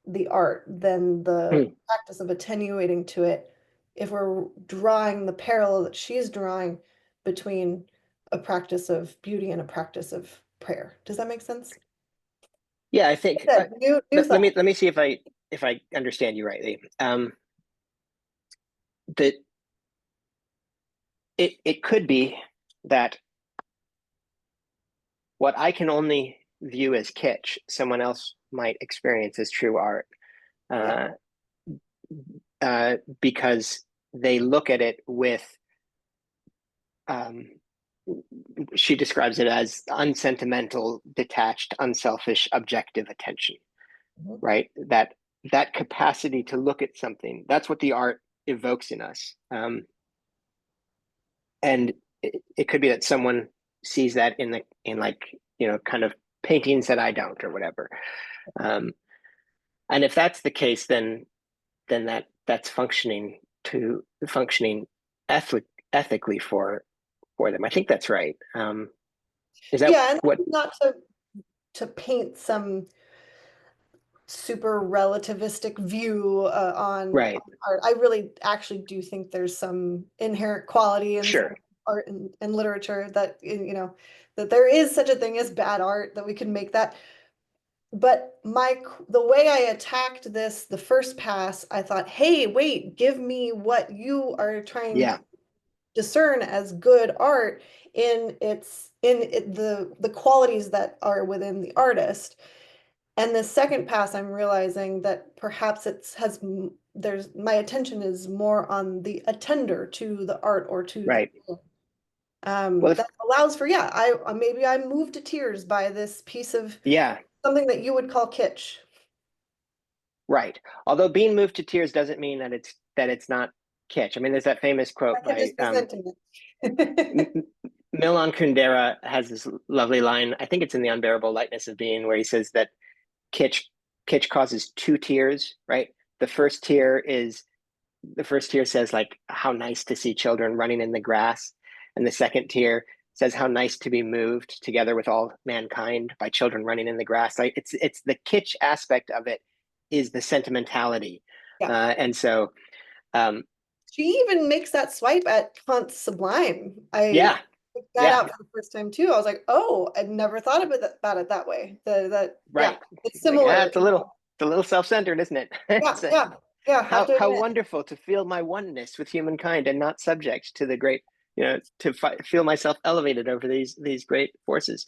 A: the art than the
B: Hmm.
A: practice of attenuating to it if we're drawing the parallel that she's drawing between a practice of beauty and a practice of prayer. Does that make sense?
B: Yeah, I think
A: Good. New
B: let
A: thought.
B: me see if I understand you rightly. That it could be that what I can only view as kitsch, someone else might experience as true art,
A: Yeah.
B: uh, because they look at it with, um, she describes it as unsentimental, detached, unselfish, objective attention,
A: Mhm.
B: right? That capacity to look at something, that's what the art evokes in us. And it could be that someone sees that in like, kind of paintings that I don't or whatever. Um, and if that's the case, then that's functioning ethic, ethically for them. I think that's right. Is that
A: Yeah, and
B: what?
A: not to paint some super relativistic view
B: Right.
A: on art. I really actually do think there's some inherent quality in some
B: Sure.
A: art and literature that that there is such a thing as bad art that we can make that. But the way I attacked this the first pass, I thought, hey, wait, give me what you are trying to
B: Yeah.
A: discern as good art the qualities that are within the artist. And the second pass, I'm realizing that perhaps there's my attention is more on the attender to the art or to
B: Right.
A: the
B: Well, if
A: that allows for, yeah, I maybe I'm moved to tears by this piece of
B: yeah,
A: something that you would call kitsch.
B: right. Although being moved to tears doesn't mean that it's not kitsch. I mean, there's that famous quote
A: That could
B: by
A: just be sentiment.
B: Milan Kundera has this lovely line. I think it's in The Unbearable Lightness of Being, where he says that kitsch kitsch causes two tears, right? The first tear is the first tier says like how nice to see children running in the grass, and the second tier says how nice to be moved together with all mankind by children running in the grass. Like it's the kitsch aspect of it is the sentimentality,
A: Yeah.
B: and so um,
A: She even makes that swipe at Kant's Sublime. I
B: yeah,
A: picked that
B: yeah,
A: out for the first time too. I was like, oh, I'd never thought about it that way. Yeah,
B: right.
A: it's
B: Like
A: similar.
B: it's a little self-centered, isn't it?
A: Yeah,
B: It's like
A: yeah, yeah. Have to
B: how
A: admit.
B: wonderful to feel my oneness with humankind and not subject to the great, to feel myself elevated over these great forces.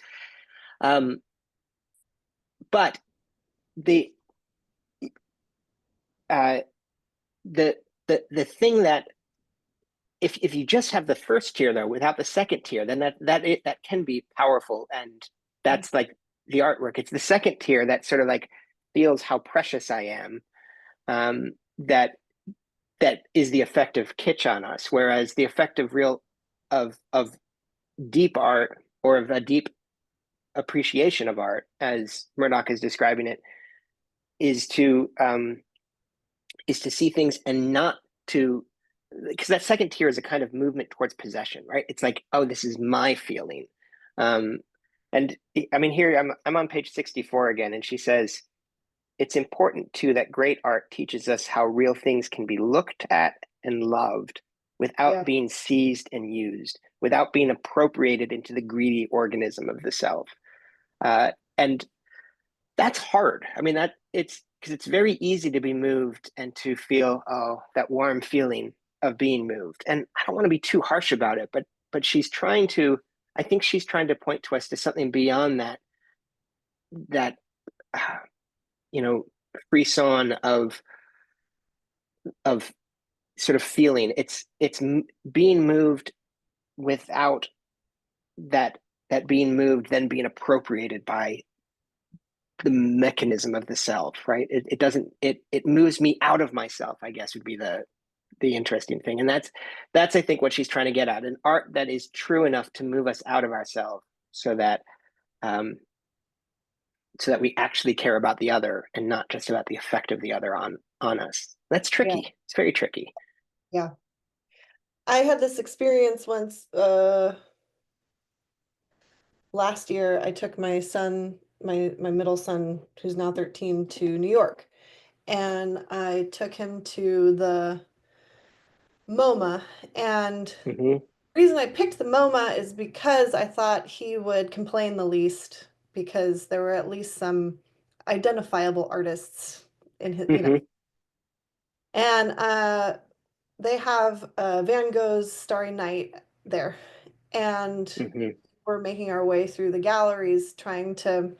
B: Um, but the uh, the the thing that if you just have the first tier though without the second tier, then that can be powerful, and that's like the artwork. It's the second tier that sort of like feels how precious I am. That that is the effect of kitsch on us, whereas the effect of real of deep art or of a deep appreciation of art, as Murdoch is describing it, is to um, is to see things and not to, because that second tier is a kind of movement towards possession, right? It's like, oh, this is my feeling. Um, and I mean, here I'm on page 64 again, and she says, it's important too that great art teaches us how real things can be looked at and loved without
A: Yeah,
B: being seized and used, without being appropriated into the greedy organism of the self. And that's hard. I mean, that it's because it's very easy to be moved and to feel, oh, that warm feeling of being moved. And I don't want to be too harsh about it, but she's trying to, I think she's trying to point to us to something beyond that uh, you know, frisson of sort of feeling. It's being moved without that that being moved then being appropriated by the mechanism of the self, right? It doesn't it moves me out of myself, I guess would be the interesting thing. And that's I think what she's trying to get at, an art that is true enough to move us out of ourselves so that um so that we actually care about the other and not just about the effect of the other on us. That's
A: yeah,
B: tricky. It's very tricky.
A: yeah. I had this experience once, last year. I took my son, my middle son, who's now 13, to New York, and I took him to the MoMA. And
B: Mm-hmm.
A: the reason I picked the MoMA is because I thought he would complain the least, because there were at least some identifiable artists in his,
B: Mm-hmm.
A: and they have Van Gogh's Starry Night there, and
B: Mm-hmm.
A: we're making our way through the galleries trying to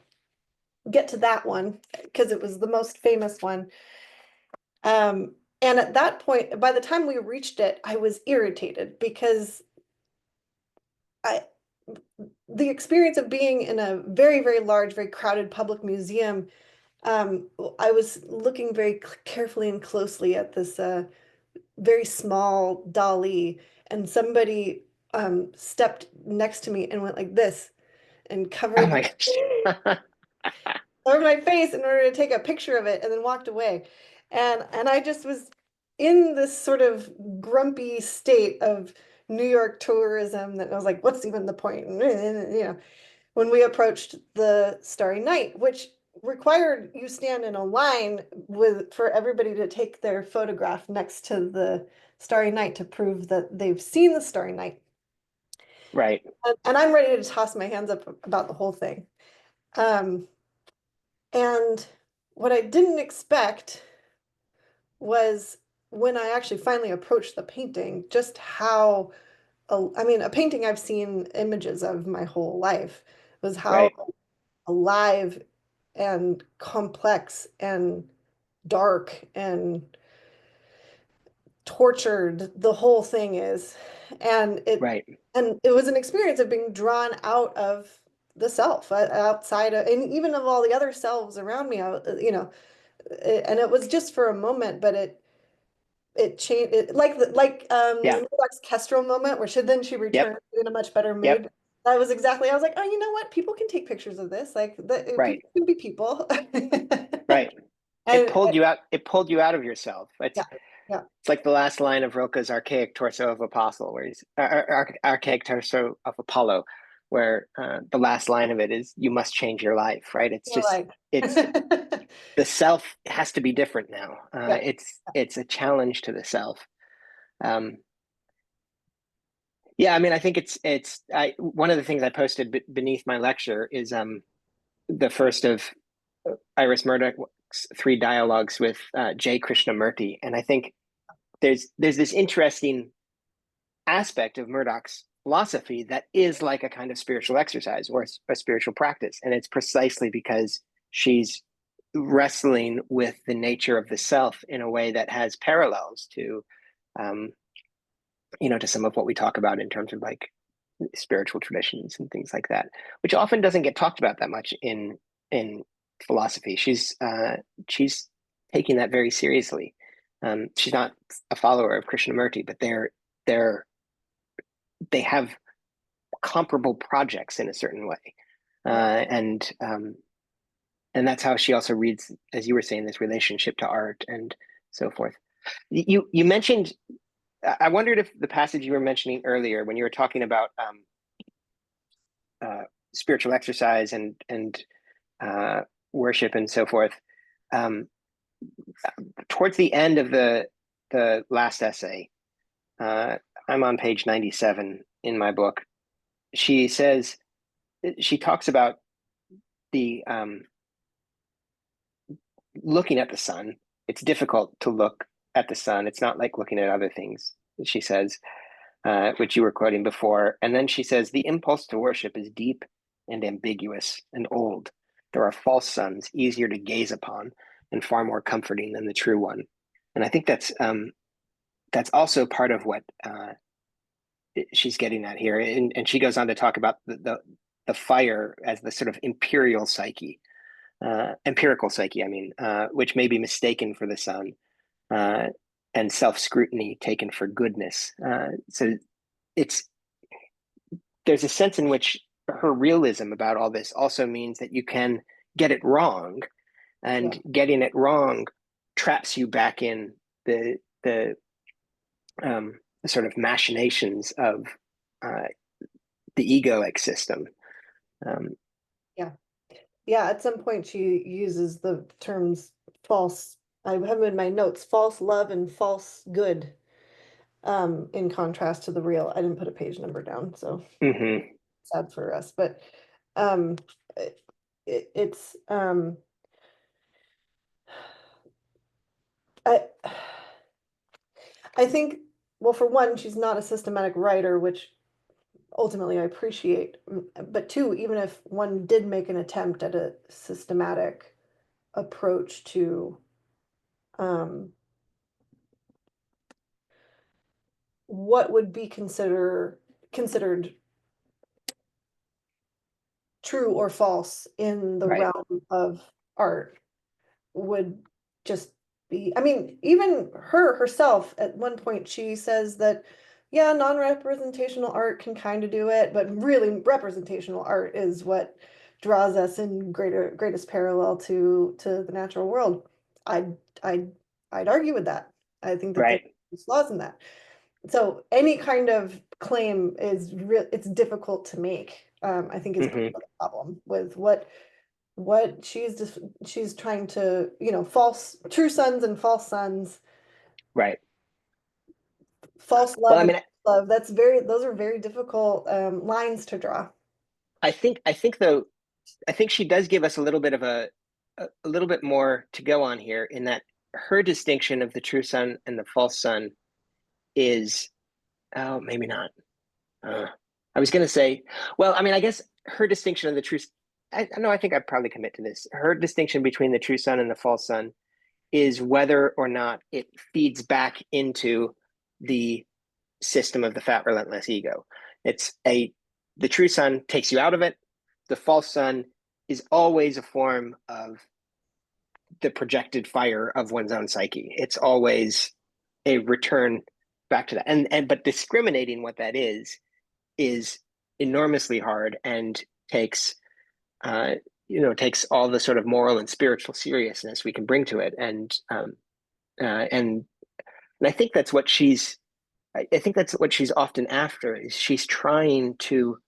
A: get to that one because it was the most famous one. And at that point, by the time we reached it, I was irritated because I the experience of being in a very, very large, very crowded public museum, I was looking very carefully and closely at this very small Dali, and somebody stepped next to me and went like this and
B: Oh my gosh.
A: over my face in order to take a picture of it and then walked away. And I just was in this sort of grumpy state of New York tourism that I was like, what's even the point? When we approached the Starry Night, which required you stand in a line with for everybody to take their photograph next to the Starry Night to prove that they've seen the Starry Night.
B: Right.
A: And I'm ready to toss my hands up about the whole thing. Um, and what I didn't expect was when I actually finally approached the painting, just how, I mean, a painting I've seen images of my whole life, was how
B: Right.
A: alive and complex and dark and tortured the whole thing is. And it
B: Right.
A: and it was an experience of being drawn out of the self, outside of, and even of all the other selves around me, and it was just for a moment, but it changed it,
B: Yeah.
A: Murdoch's Kestrel moment where she
B: Yep.
A: returned in a much better
B: Yep.
A: mood. That was exactly, I was like, oh, you know what? People can take pictures of this. Like
B: Right.
A: people can be people.
B: Right.
A: And
B: It pulled you out of yourself.
A: yeah, yeah,
B: It's like the last line of Rilke's Archaic Torso of Apostle, where he's Archaic Torso of Apollo, where the last line of it is, "You must change your life." Right? It's
A: you're
B: just
A: like,
B: it's the self has to be different now.
A: yeah,
B: It's a challenge to the self. Um, yeah, I mean, I think one of the things I posted beneath my lecture is the first of Iris Murdoch's three dialogues with J. Krishnamurti, and I think there's this interesting aspect of Murdoch's philosophy that is like a kind of spiritual exercise or a spiritual practice. And it's precisely because she's wrestling with the nature of the self in a way that has parallels um, to some of what we talk about in terms of like spiritual traditions and things like that, which often doesn't get talked about that much in philosophy. She's taking that very seriously. She's not a follower of Krishnamurti, but they're they have comparable projects in a certain way,
A: yeah,
B: and and that's how she also reads, as you were saying, this relationship to art and so forth. You mentioned, I wondered if the passage you were mentioning earlier when you were talking about uh, spiritual exercise and uh, worship and so forth. Um, Towards the end of the last essay, uh, I'm on page 97 in my book. She says she talks about the looking at the sun. It's difficult to look at the sun. It's not like looking at other things, she says, which you were quoting before. And then she says the impulse to worship is deep and ambiguous and old. There are false suns easier to gaze upon and far more comforting than the true one. And I think that's also part of what she's getting at here. And she goes on to talk about the fire as the sort of empirical psyche, I mean, which may be mistaken for the sun, uh, and self scrutiny taken for goodness. So it's there's a sense in which her realism about all this also means that you can get it wrong,
A: Yeah.
B: and getting it wrong traps you back in the sort of machinations of uh, the egoic system. Um,
A: Yeah. Yeah, at some point she uses the terms false, I have them in my notes, false love and false good, in contrast to the real. I didn't put a page number down, so
B: mhm.
A: sad for us. But um it's I I think, well, for one, she's not a systematic writer, which ultimately I appreciate. But two, even if one did make an attempt at a systematic approach to um, what would be considered true or false in the
B: Right,
A: realm of art would just be, I mean, even her herself at one point she says that yeah, non-representational art can kind of do it, but really representational art is what draws us in greatest parallel to the natural world. I'd I'd I'd argue with that. I think that
B: right.
A: there's flaws in that. So any kind of claim is real, it's difficult to make. I think is part
B: Hmm.
A: of the problem with what she's trying to, false true sons and false sons,
B: Right.
A: false
B: Well,
A: love
B: I
A: and
B: mean,
A: love. Those are very difficult lines to draw.
B: I think though, I think she does give us a little bit of a little bit more to go on here in that her distinction of the true sun and the false sun is, oh, maybe not. Uh, I was going to say, well, I mean, I guess her distinction of the true, I know, I think I'd probably commit to this. Her distinction between the true sun and the false sun is whether or not it feeds back into the system of the fat, relentless ego. It's the true sun takes you out of it. The false sun is always a form of the projected fire of one's own psyche. It's always a return back to that. And but discriminating what that is enormously hard and takes uh, takes all the sort of moral and spiritual seriousness we can bring to it. And I think that's what I think that's what she's often after is she's trying to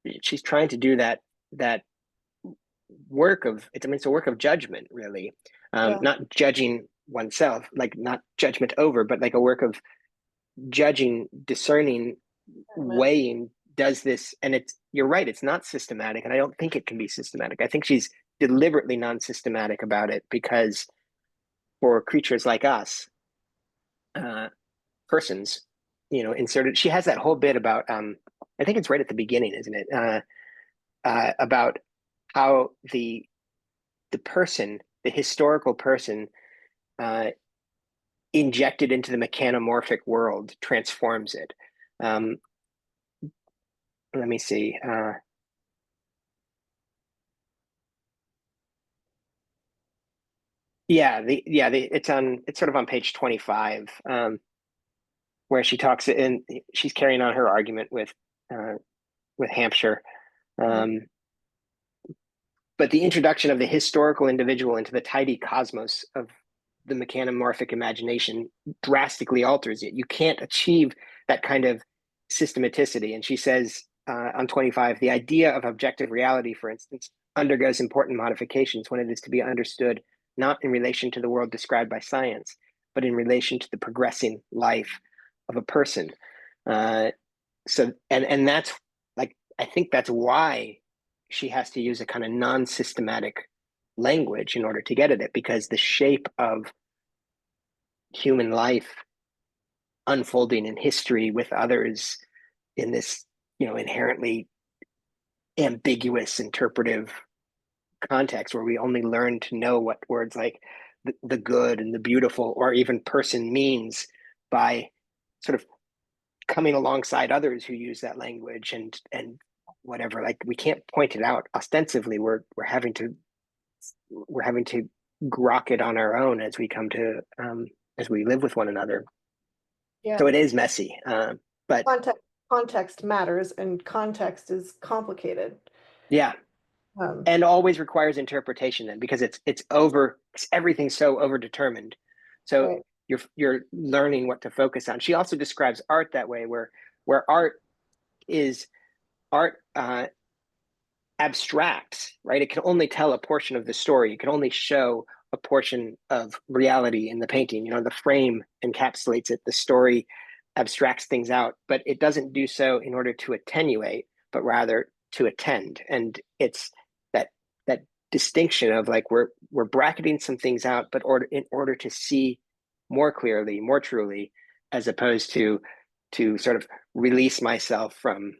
B: do that work of it's I mean it's a work of judgment really,
A: Yeah.
B: not judging oneself, like not judgment over, but like a work of judging, discerning,
A: Amen.
B: weighing. Does this, and it's you're right, it's not systematic, and I don't think it can be systematic. I think she's deliberately non-systematic about it because for creatures like us, uh, persons, inserted. She has that whole bit about, I think it's right at the beginning, isn't it? About how the historical person, uh, injected into the mechanomorphic world, transforms it. Um, Let me see. It's sort of on page 25, where she talks and she's carrying on her argument uh, with Hampshire.
A: Mhm.
B: Um, but the introduction of the historical individual into the tidy cosmos of the mechanomorphic imagination drastically alters it. You can't achieve that kind of systematicity. And she says on 25, the idea of objective reality, for instance, undergoes important modifications when it is to be understood not in relation to the world described by science, but in relation to the progressing life of a person. And that's like, I think that's why she has to use a kind of non-systematic language in order to get at it, because the shape of human life unfolding in history with others in this, inherently ambiguous interpretive context where we only learn to know what words like the good and the beautiful or even person means by sort of coming alongside others who use that language and whatever. Like, we can't point it out ostensibly. We're having to grok it on our own as we come to as we live with one another.
A: Yeah.
B: So it is messy, but
A: Context matters, and context is complicated.
B: yeah,
A: Um,
B: and always requires interpretation then, because it's everything's so overdetermined. So
A: right.
B: you're learning what to focus on. She also describes art that way, where art abstracts, right? It can only tell a portion of the story. It can only show a portion of reality in the painting. The frame encapsulates it. The story abstracts things out, but it doesn't do so in order to attenuate, but rather to attend. And it's that distinction of like we're bracketing some things out, but in order to see more clearly, more truly, as opposed to sort of release myself from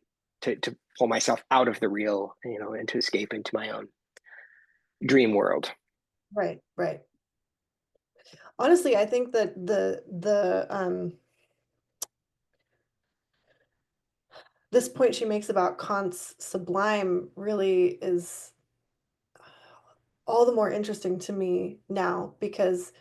B: to pull myself out of the real, and to escape into my own dream world.
A: Right, right. Honestly, I think that the this point she makes about Kant's sublime really is all the more interesting to me now, because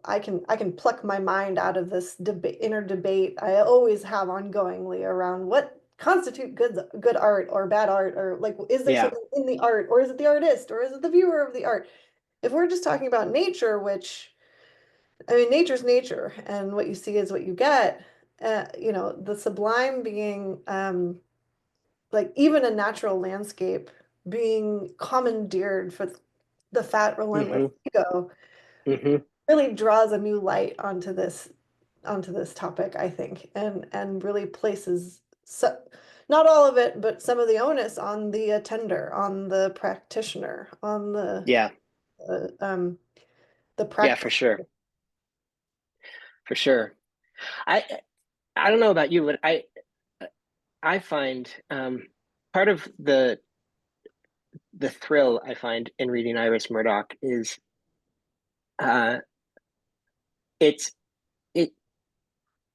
A: I can pluck my mind out of this inner debate I always have ongoingly around what constitute good art or bad art, or like, is there
B: Yeah.
A: something in the art, or is it the artist, or is it the viewer of the art? If we're just talking about nature, which, I mean, nature's nature, and what you see is what you get. The sublime being, like, even a natural landscape being commandeered for the fat, relentless
B: Mm-hmm.
A: ego,
B: Mm-hmm.
A: really draws a new light onto this topic, I think, and really places, not all of it, but some of the onus on the attender, on the practitioner, on
B: Yeah.
A: uh, um, the
B: Yeah,
A: practice.
B: for sure. For sure. I I don't know about you, but I find part of the thrill I find in reading Iris Murdoch is uh it's it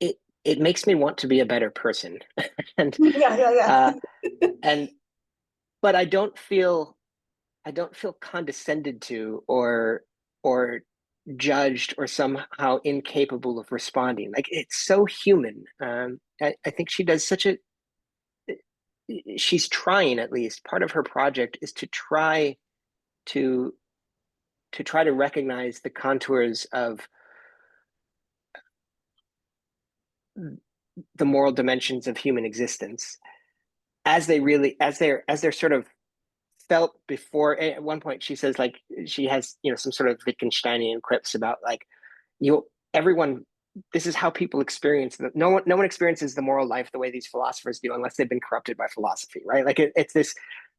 B: it it makes me want to be a better person. and
A: Yeah, yeah,
B: uh and but I don't feel condescended to or judged or somehow incapable of responding. Like, it's so human. I think she does such a she's trying. At least part of her project is to try to recognize the contours of the moral dimensions of human existence as they're sort of felt before. At one point she says, like, she has some sort of Wittgensteinian quips about, like, everyone, this is how people experience no one experiences the moral life the way these philosophers do unless they've been corrupted by philosophy, right? Like, it's this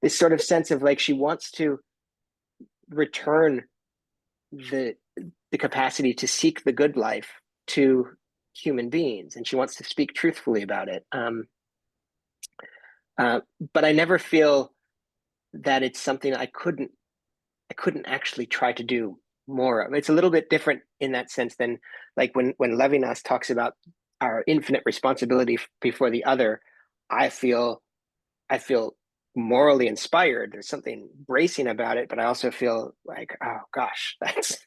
B: sort of sense of, like, she wants to return the the capacity to seek the good life to human beings, and she wants to speak truthfully about it. Uh, but I never feel that it's something I couldn't actually try to do more of. It's a little bit different in that sense than, like, when Levinas talks about our infinite responsibility before the other. I feel morally inspired. There's something bracing about it, but I also feel like, oh gosh, that's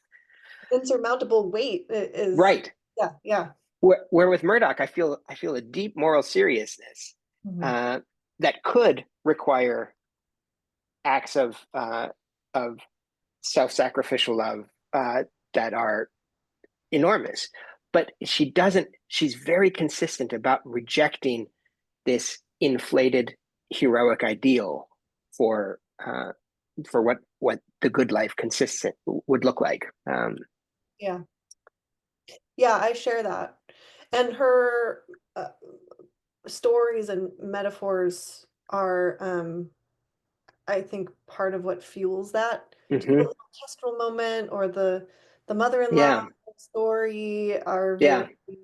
A: insurmountable weight is,
B: right.
A: yeah, yeah.
B: Where with Murdoch, I feel a deep moral seriousness
A: Mhm.
B: uh, that could require acts of self-sacrificial love that are enormous. But she doesn't, she's very consistent about rejecting this inflated heroic ideal for what the good life consistent would look like.
A: Yeah. Yeah, I share that. And her stories and metaphors are, I think, part of what fuels that. Do the
B: Mm-hmm.
A: little kestrel moment or the mother-in-law
B: Yeah,
A: story are very
B: yeah,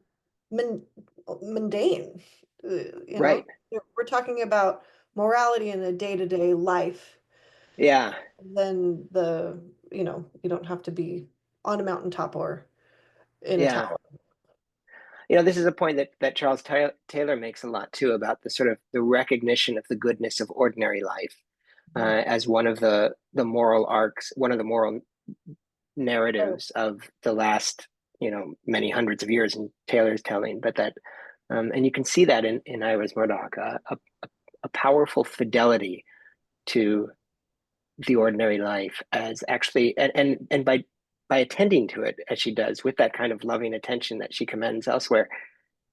A: mun mundane. You know,
B: right.
A: we're talking about morality in a day-to-day life.
B: Yeah,
A: Then you don't have to be on a mountaintop or in a
B: yeah.
A: tower.
B: This is a point that Charles Taylor makes a lot too about the sort of the recognition of the goodness of ordinary life as one of the moral arcs, one of the moral
A: Right.
B: narratives of the last, many hundreds of years in Taylor's telling. But that, and you can see that in Iris Murdoch, a powerful fidelity to the ordinary life as actually, and by attending to it as she does with that kind of loving attention that she commends elsewhere,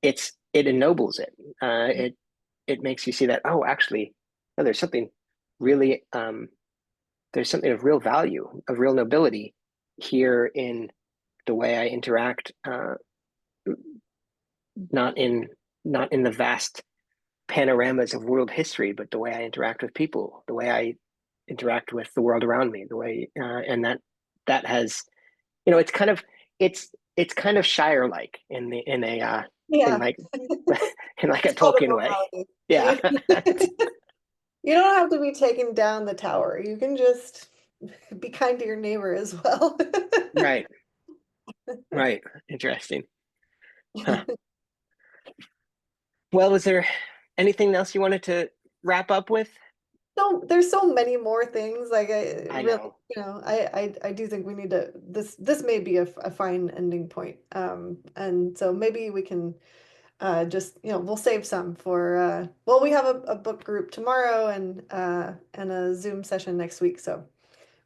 B: it ennobles it. It makes you see that, oh, actually, no, there's something really there's something of real value, of real nobility here in the way I interact, not in not in the vast panoramas of world history, but the way I interact with people, the way I interact with the world around me, the way and that has, it's it's kind of Shire like in
A: Yeah.
B: like in like a
A: It's called a
B: Tolkien way.
A: morality.
B: Yeah.
A: You don't have to be taking down the tower. You can just be kind to your neighbor as well.
B: Right. Right. Interesting. Huh. Well, is there anything else you wanted to wrap up with?
A: So there's so many more things. Like I
B: I
A: really,
B: know.
A: I do think we need to this may be a fine ending point. And so maybe we can just, we'll save some for well, we have a book group tomorrow and a Zoom session next week, so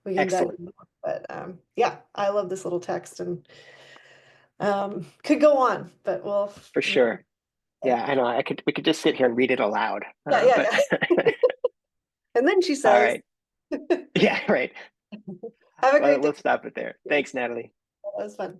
A: we can dive
B: Excellent.
A: in more. But yeah, I love this little text and could go on, but we'll
B: For sure. Yeah, I know. We could just sit here and read it aloud.
A: yeah, yeah,
B: But
A: yeah. And then she
B: all
A: says,
B: right. Yeah, right.
A: have a
B: Well,
A: great day.
B: we'll stop it there. Thanks, Natalie.
A: That was fun.